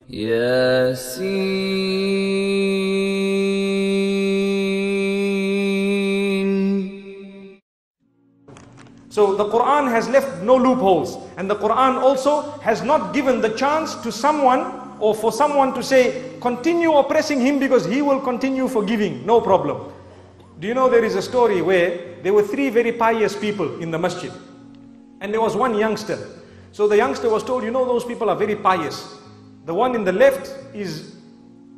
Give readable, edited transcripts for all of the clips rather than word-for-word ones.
Yasin. So the Quran has left no loopholes, and the Quran also has not given the chance to someone or for someone to say, continue oppressing him because he will continue forgiving, no problem. Do you know there is a story where there were three very pious people in the masjid, and there was one youngster. So the youngster was told, you know, those people are very pious. The one in the left is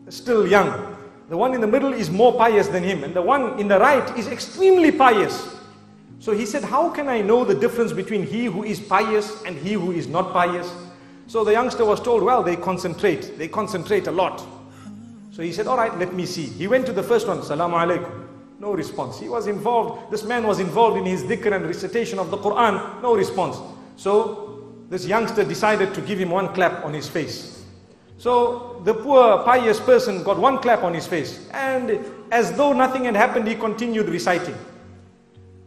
still young. The one in the middle is more pious than him, and the one in the right is extremely pious. So he said, how can I know the difference between he who is pious and he who is not pious? So the youngster was told, well, they concentrate a lot. So he said, all right, let me see. He went to the first one, Salamu alaikum. No response. He was involved, this man was involved in his dhikr and recitation of the Quran, no response. So this youngster decided to give him one clap on his face. So the poor pious person got one clap on his face, and as though nothing had happened, he continued reciting.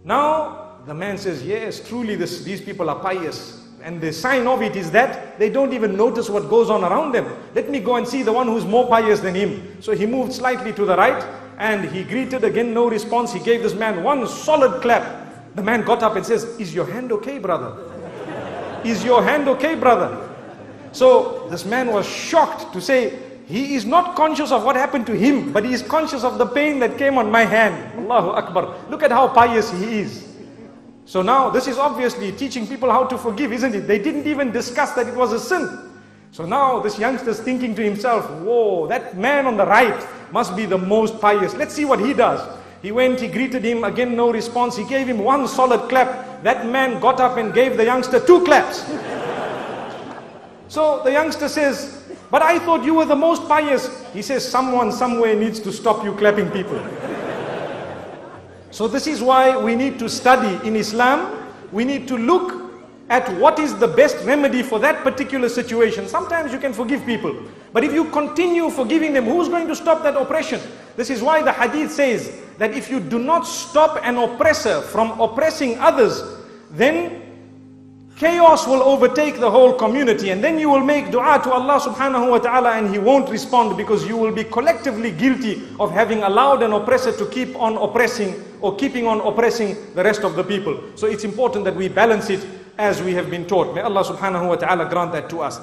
Now the man says, yes, truly these people are pious. And the sign of it is that they don't even notice what goes on around them. Let me go and see the one who's more pious than him. So he moved slightly to the right, and he greeted again, no response. He gave this man one solid clap. The man got up and says, is your hand okay, brother? Is your hand okay, brother? So this man was shocked to say, he is not conscious of what happened to him, but he is conscious of the pain that came on my hand. Allahu Akbar. Look at how pious he is. So now this is obviously teaching people how to forgive, isn't it? They didn't even discuss that it was a sin. So now this youngster's thinking to himself, whoa, that man on the right must be the most pious. Let's see what he does. He went, he greeted him, again no response. He gave him one solid clap. That man got up and gave the youngster two claps. So the youngster says, but I thought you were the most pious. He says, someone somewhere needs to stop you clapping people. So this is why we need to study in Islam. We need to look at what is the best remedy for that particular situation. Sometimes you can forgive people, but if you continue forgiving them, who's going to stop that oppression? This is why the hadith says that if you do not stop an oppressor from oppressing others, then chaos will overtake the whole community, and then you will make dua to Allah subhanahu wa ta'ala and He won't respond, because you will be collectively guilty of having allowed an oppressor to keep on oppressing or keeping on oppressing the rest of the people. So it's important that we balance it as we have been taught. May Allah subhanahu wa ta'ala grant that to us.